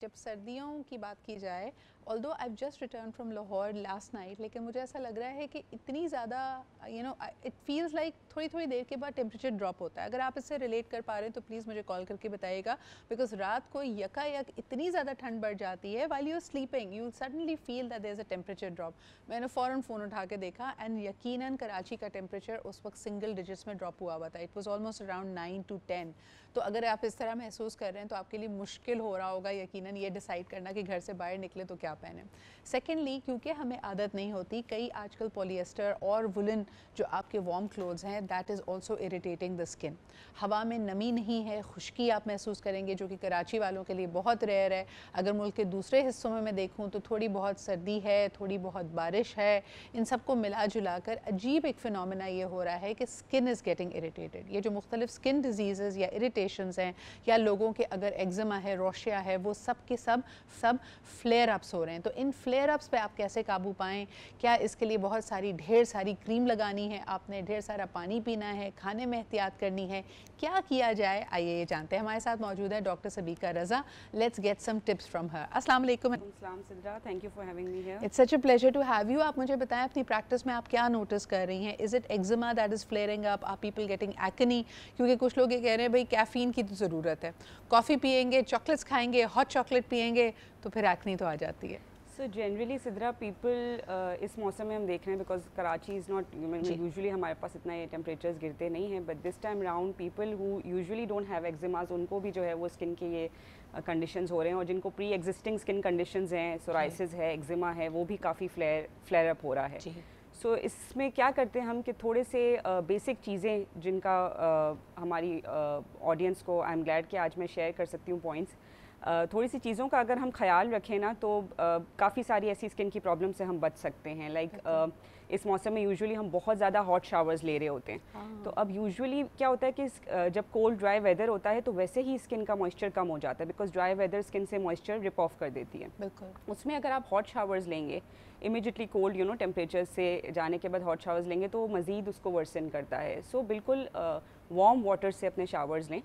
जब सर्दियों की बात की जाए, although I just return from Lahore last night, लेकिन मुझे ऐसा लग रहा है कि इतनी ज़्यादा इट फील्स लाइक थोड़ी थोड़ी देर के बाद टेम्परेचर ड्रॉप होता है। अगर आप इससे रिलेट कर पा रहे हैं तो प्लीज़ मुझे कॉल करके बताइएगा, बिकॉज रात को यकायक इतनी ज़्यादा ठंड बढ़ जाती है, while you are sleeping you suddenly feel that there is a temperature drop. मैंने फ़ौरन फ़ोन उठा के देखा एंड यकीनन कराची का टेम्परेचर उस वक्त सिंगल डिजिट्स में ड्रॉप हुआ था। It was almost around 9 to 10। तो अगर आप इस तरह महसूस कर रहे हैं तो आपके लिए मुश्किल हो रहा होगा यकीनन ये डिसाइड करना कि घर से बाहर निकले तो क्या पहने। सेकेंडली, क्योंकि हमें आदत नहीं होती, कई आजकल पॉलिएस्टर और वुलन जो आपके वार्म क्लोथ्स हैं, that is also irritating the skin. हवा में नमी नहीं है, खुश्की आप महसूस करेंगे, जो कि कराची वालों के लिए बहुत रेयर है। अगर मुल्क के दूसरे हिस्सों में मैं देखूँ तो थोड़ी बहुत सर्दी है, थोड़ी बहुत बारिश है, इन सबको मिला जुला कर अजीब एक फिनोमेना ये हो रहा है कि स्किन इज़ गेटिंग इरिटेटेड। ये जो मुख्तलिफ स्किन डिजीज़ या इरिटेशंस हैं, या लोगों के अगर एक्जिमा है, रोशिया है, वो सब के सब फ्लेयर अप्स हो रहे हैं। तो इन फ्लेयर अप्स पे आप कैसे काबू पाएँ? क्या इसके लिए बहुत सारी ढेर सारी क्रीम लगानी है, आपने ढेर सारा पानी पीना है, खाने में एहतियात करनी है, क्या किया जाए? आइए ये जानते हैं। हमारे साथ मौजूद है doctor Sabika Raza. Let's get some tips from her. अस्सलाम वालेकुम। Sidra, thank you for having me here. It's such a pleasure to have you. आप मुझे बताएं अपनी प्रैक्टिस में आप क्या नोटिस कर रही हैं? Is it eczema that is flaring up? Are people getting acne? क्योंकि कुछ लोग ये कह रहे हैं भाई कैफ़ीन की तो ज़रूरत है, कॉफ़ी पिएंगे, चॉकलेट्स खाएंगे, हॉट चॉकलेट पिएंगे तो फिर एक्नी तो आ जाती है। सो जनरली सिद्रा पीपल इस मौसम में हम देख रहे हैं because Karachi is not usually हमारे पास इतना ये टेम्परेचर्स गिरते नहीं हैं, but this time round people who usually don't have eczemas, उनको भी जो है वो स्किन के ये कंडीशंस हो रहे हैं, और जिनको प्री एग्जिस्टिंग स्किन कंडीशंस हैं, सोराइसिस है, एक्जिमा है, वो भी काफ़ी फ्लेयर अप हो रहा है। सो इसमें क्या करते हैं हम कि थोड़े से बेसिक चीज़ें जिनका हमारी ऑडियंस को आई एम ग्लैड कि आज मैं शेयर कर सकती हूँ पॉइंट्स। थोड़ी सी चीज़ों का अगर हम ख्याल रखें ना तो काफ़ी सारी ऐसी स्किन की प्रॉब्लम से हम बच सकते हैं। लाइक इस मौसम में यूजुअली हम बहुत ज़्यादा हॉट शावर्स ले रहे होते हैं, तो अब यूजुअली क्या होता है कि जब कोल्ड ड्राई वेदर होता है तो वैसे ही स्किन का मॉइस्चर कम हो जाता है, बिकॉज ड्राई वेदर स्किन से मॉइस्चर रिप ऑफ कर देती है। बिल्कुल। उसमें अगर आप हॉट शावर्स लेंगे इमीडिएटली कोल्ड टेम्परेचर से जाने के बाद हॉट शावर्स लेंगे तो मज़ीद उसको वर्सन करता है। सो बिल्कुल वार्म वाटर से अपने शावर्स लें,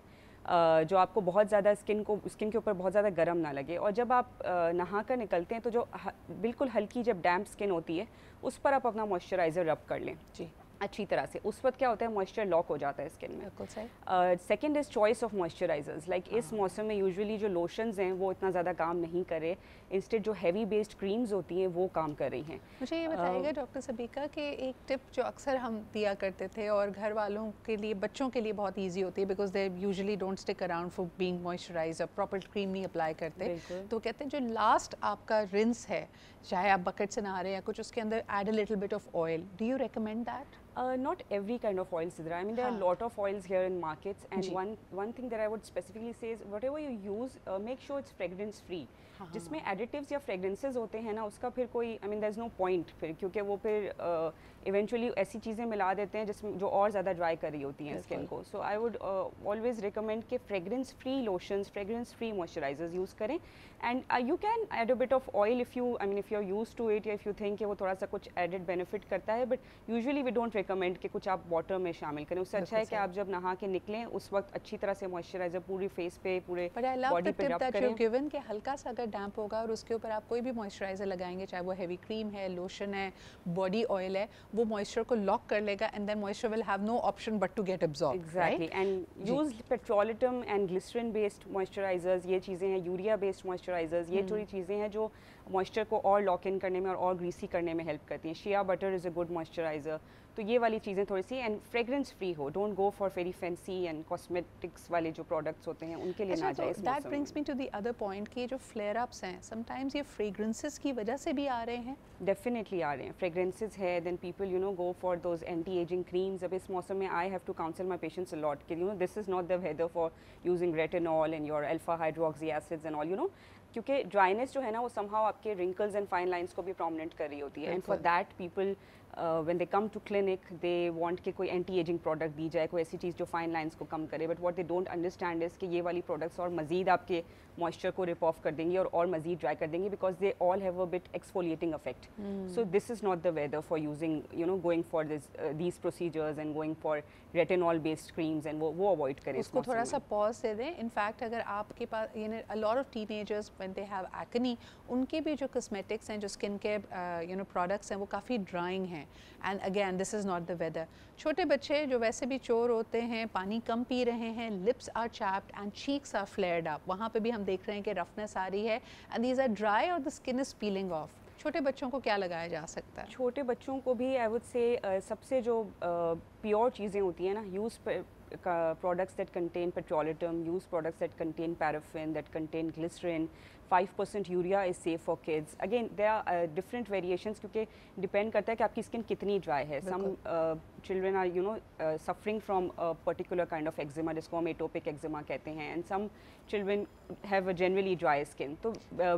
जो आपको बहुत ज़्यादा स्किन के ऊपर बहुत ज़्यादा गर्म ना लगे। और जब आप नहा कर निकलते हैं तो जो बिल्कुल हल्की जब डैम्प स्किन होती है उस पर आप अपना मॉइस्चराइज़र रब कर लें जी अच्छी तरह से। उस वक्त क्या होता है, मॉइस्चर लॉक हो जाता है स्किन में। बिल्कुल सही। Second is choice of moisturisers. Like इस मौसम में यूजुअली जो लोशंस हैं वो इतना ज़्यादा काम नहीं कर रहे, इंस्टेड जो हैवी बेस्ड क्रीम्स होती हैं वो काम कर रही हैं। मुझे ये बताइएगा डॉक्टर सबीका कि एक टिप जो अक्सर हम दिया करते थे और घर वालों के लिए, बच्चों के लिए बहुत ईजी होती है, because they usually don't stick around for being moisturiser, proper cream नहीं अप्लाई करते, तो कहते हैं जो लास्ट आपका रिंस है, चाहे आप बकेट से नहा रहे हैं या कुछ, उसके अंदर add a little bit of oil. Do you recommend that? Not every kind of oil, Sidra. I mean, there are a lot of oils here in markets, and one thing that I would specifically say is whatever you use, make sure it's fragrance free. जिसमें additives या fragrances होते हैं ना, उसका फिर कोई there's no point फिर, क्योंकि वो फिर eventually ऐसी चीज़ें मिला देते हैं जिसमें जो और ज़्यादा ड्राई कर रही होती हैं स्किन को। So I would always recommend कि fragrance free lotions, fragrance free moisturizers use करें, and you can add a bit of oil if you're used to it, या if you think कि वो थोड़ा सा कुछ added benefit करता है, but usually we don't recommend कि कुछ आप वाटर में शामिल करें। उससे अच्छा है कि आप जब नहा के निकलें उस वक्त अच्छी तरह से मॉइस्चराइजर पूरी फेस पे, पूरे बॉडी पे रब करें। गिवन कि हल्का सा अगर डैम्प होगा और उसके ऊपर आप कोई भी मॉइस्चराइजर लगाएंगे, चाहे वो हैवी क्रीम है, लोशन है, बॉडी ऑयल है, वो मॉइस्चर को लॉक कर लेगा and then moisture will have no option but to get absorb. Exactly, and use petrolatum and glycerin based moisturisers, ये चीज़ें हैं, यूरिया बेस्ड मॉइस्चराइजर्स, ये थोड़ी चीज़ें हैं जो मॉइस्चर को और लॉक इन करने में और ग्रीसी करने में हेल्प करती हैं। Shea butter is a good moisturiser. तो ये वाली चीज़ें थोड़ी सी, एंड फ्रेग्रेंस फ्री हो, don't go for very fancy and cosmetics वाले जो प्रोडक्ट्स होते हैं उनके लिए ना जाए। That brings me to the other point कि जो फ्लेयर अप्स हैं समटाइम्स ये फ्रेग्रेंसेस की वजह से भी आ रहे हैं। डेफिनेटली आ रहे हैं, फ्रेग्रेंसेस है, then people go for those anti ageing creams. अब इस मौसम में I have to counsel my patients a lot कि this is not the weather for using retinol and your alpha hydroxy acids and all, क्योंकि dryness जो है ना वो समहाउ आपके रिंकल्स एंड फाइन लाइंस को भी प्रोमिनेंट कर रही होती है, and for that people when they come to clinic they want कि कोई एंटी एजिंग प्रोडक्ट दी जाए, कोई ऐसी चीज़ जो फाइन लाइंस को कम करे, but what they don't understand is कि ये वाली प्रोडक्ट्स और मज़ीद आपके मॉइस्चर को रिप ऑफ कर देंगी और मज़ीद ड्राई कर देंगी, because they all have a bit exfoliating effect. So this is not the weather for using going for these procedures and going for retinol based creams, and वो avoid करें. उसको थोड़ा सा पॉज दे दें. इनफैक्ट अगर आपके पास a lot of teenagers when they have acne, उनके भी जो कॉस्मेटिक्स हैं, जो स्किन केयर प्रोडक्ट्स हैं, वो काफ़ी ड्राइंग हैं. And again this is not the weather. छोटे बच्चे जो वैसे भी चोर होते हैं, पानी कम पी रहे हैं, lips are chapped and cheeks are flared up, वहाँ पे भी हम देख रहे हैं कि रफनेस आ रही है एंड दीज आर ड्राई और the skin is piling of. छोटे बच्चों को क्या लगाया जा सकता है? छोटे बच्चों को भी आई वुड से सबसे जो प्योर चीज़ें होती हैं ना, use products that contain petrolatum, use products that contain paraffin, that contain glycerin. 5% urea is safe for kids. Again, there are different variations क्योंकि depend करता है कि आपकी skin कितनी dry है. Some children are suffering from a particular kind of eczema जिसको हम atopic eczema कहते हैं, and some children have a generally dry skin. तो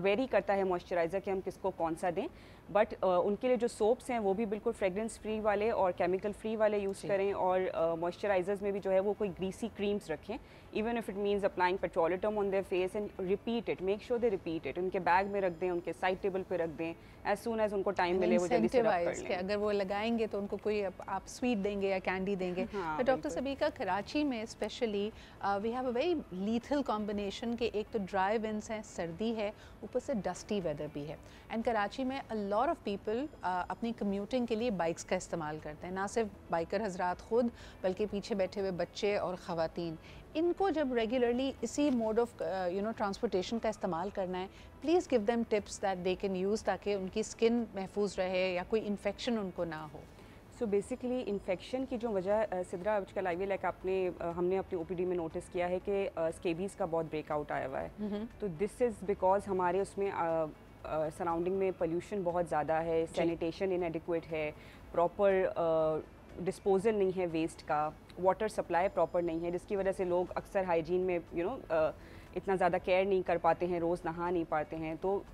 vary करता है moisturizer कि हम किसको कौन सा दें, बट उनके लिए जो सोप्स हैं वो भी बिल्कुल फ्रेगरेंस फ्री वाले और केमिकल फ्री वाले यूज़ करें, और मॉइस्चराइजर्स में भी जो है वो कोई ग्रीसी क्रीम्स रखें, even if it means applying petrolatum on their face, and repeat it, make sure they repeat it. उनके बैग में रख दें, उनके साइड टेबल पे रख दें, एज सून एज उनको टाइम मिले वो जल्दी से रख कर लें. अगर वो लगाएंगे तो उनको कोई आप स्वीट देंगे या कैंडी देंगे. तो डॉक्टर सबीका, कराची में specially we have a very lethal combination के एक तो ड्राई विंड्स हैं, सर्दी है, ऊपर से डस्टी वेदर भी है. एंड कराची में अ लॉट ऑफ पीपल अपनी कम्यूटिंग के लिए बाइक्स का इस्तेमाल करते हैं, ना सिर्फ बाइकर हजरात खुद, बल्कि पीछे बैठे हुए बच्चे और ख़वातीन. इनको जब रेगुलरली इसी मोड ऑफ ट्रांसपोर्टेशन का इस्तेमाल करना है, please give them tips that they can use, ताकि उनकी स्किन महफूज रहे या कोई इन्फेक्शन उनको ना हो. सो बेसिकली इन्फेक्शन की जो वजह सिद्रा आजकल आई लाइक हमने अपनी ओपीडी में नोटिस किया है कि स्केबीज़ का बहुत ब्रेकआउट आया हुआ है. तो दिस इज़ बिकॉज हमारे उसमें सराउंडिंग में पोल्यूशन बहुत ज़्यादा है, सैनिटेशन इनएडिक्वेट है, प्रॉपर डिस्पोजल नहीं है वेस्ट का, वाटर सप्लाई प्रॉपर नहीं है, जिसकी वजह से लोग अक्सर हाइजीन में इतना ज़्यादा केयर नहीं कर पाते हैं, रोज़ नहा नहीं पाते हैं. तो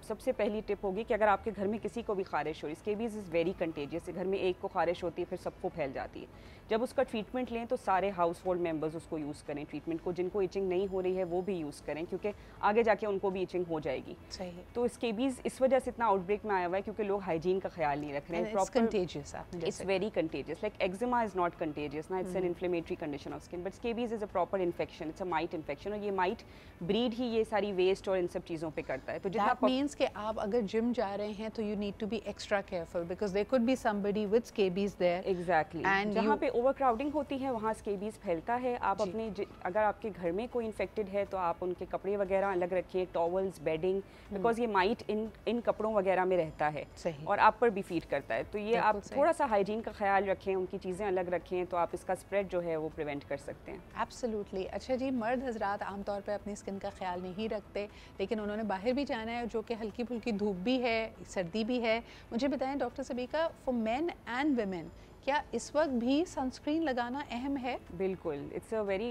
सबसे पहली टिप होगी कि अगर आपके घर में किसी को भी खारिश हो, स्केबीज़ इज़ वेरी कंटेजियस, घर में एक को खारिश होती है फिर सबको फैल जाती है. जब उसका ट्रीटमेंट लें तो सारे हाउस होल्ड मेम्बर्स उसको यूज़ करें ट्रीटमेंट को. जिनको इचिंग नहीं हो रही है वो भी यूज़ करें, क्योंकि आगे जाके उनको भी इचिंग हो जाएगी. सही. तो स्केबीज़ इस वजह से इतना आउटब्रेक में आया हुआ है क्योंकि लोग हाइजीन का ख्याल नहीं रख रहे हैं. It's very contagious. Like eczema is not contagious ना, it's an inflammatory condition of skin, but scabies is a proper infection, it's a mite infection, और ये माइट ब्रीड ही ये सारी वेस्ट और इन सब चीज़ों पे करता है. तो जितना मीन्स कि आप अगर जिम जा रहे हैं तो you need to be extra careful, because there could be somebody with scabies there. Exactly. जहाँ पे ओवरक्राउडिंग होती है वहाँ स्केबीज़ फैलता है. आप अपने अगर आपके घर में कोई इन्फेक्टेड है तो आप उनके कपड़े वगैरह अलग रखें, टॉवल्स, बेडिंग, बिकॉज ये माइट इन कपड़ों वगैरह में रहता है और आप पर भी फीड करता है. तो ये आप थोड़ा सा हाइजीन का ख्याल रखें, उनकी चीज़ें अलग रखें, तो आप इसका स्प्रेड जो है वो प्रिवेंट कर सकते हैं. एब्सोल्युटली. अच्छा जी, मर्द हजरात आमतौर पर अपनी स्किन का ख्याल नहीं रखते, लेकिन उन्होंने बाहर भी जाना है, जो कि हल्की फुल्की धूप भी है, सर्दी भी है. मुझे बताएं doctor Sabika, for men and women क्या इस वक्त भी सनस्क्रीन लगाना अहम है? बिल्कुल. इट्स अ वेरी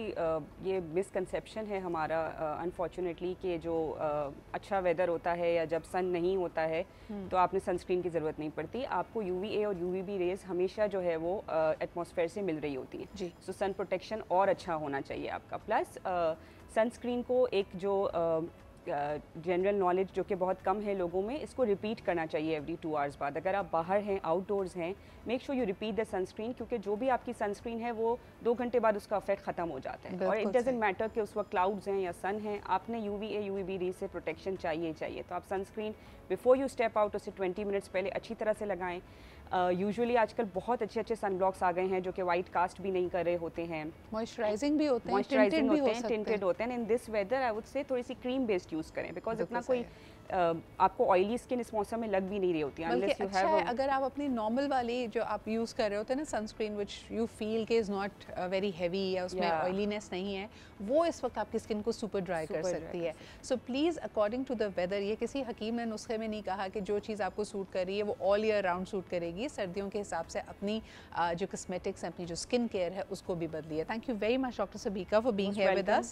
ये मिसकंसेप्शन है हमारा अनफॉर्चुनेटली कि जो अच्छा वेदर होता है या जब सन नहीं होता है तो आपने सनस्क्रीन की ज़रूरत नहीं पड़ती. आपको UVA और UVB रेज हमेशा जो है वो एटमॉस्फेयर से मिल रही होती है. सो सन प्रोटेक्शन और अच्छा होना चाहिए आपका. प्लस सनस्क्रीन को एक जो जनरल नॉलेज जो कि बहुत कम है लोगों में, इसको रिपीट करना चाहिए एवरी 2 आवर्स बाद. अगर आप बाहर हैं, आउटडोर्स हैं, make sure you repeat the sunscreen, क्योंकि जो भी आपकी सनस्क्रीन है वो 2 घंटे बाद उसका इफेक्ट ख़त्म हो जाता है. और इट डजेंट मैटर कि उस वक्त क्लाउड्स हैं या सन हैं, आपने UVA UVB रे से प्रोटेक्शन चाहिए. तो आप sunscreen before you step out उससे 20 मिनट्स पहले अच्छी तरह से लगाएं. यूजुअली आजकल बहुत अच्छे सनब्लॉक्स आ गए हैं जो कि वाइट कास्ट भी नहीं कर रहे होते हैं, मॉइस्चराइजिंग भी होते हैं, टिंटेड होते हैं. In this whether I would say थोड़ी सी क्रीम बेस्ड यूज़ करें, बिकॉज इतना कोई आपको ऑयली स्किन इस मौसम में लग भी नहीं रही होती. बल्कि अच्छा है अगर आप अपनी नॉर्मल वाली जो आप यूज़ कर रहे होते हैं ना सनस्क्रीन, विच यू फील के इज़ नॉट वेरी हैवी या उसमें ऑयलीनेस नहीं है, वो इस वक्त आपकी स्किन को सुपर ड्राई कर सकती है. So please according to the weather, ये किसी हकीम ने नुस्खे में नहीं कहा कि जो चीज़ आपको सूट कर रही है वो ऑल ईयर राउंड सूट करेगी. सर्दियों के हिसाब से अपनी जो कॉस्मेटिक्स, अपनी जो स्किन केयर है उसको भी बदलिए. Thank you very much doctor Sabika for being here with us.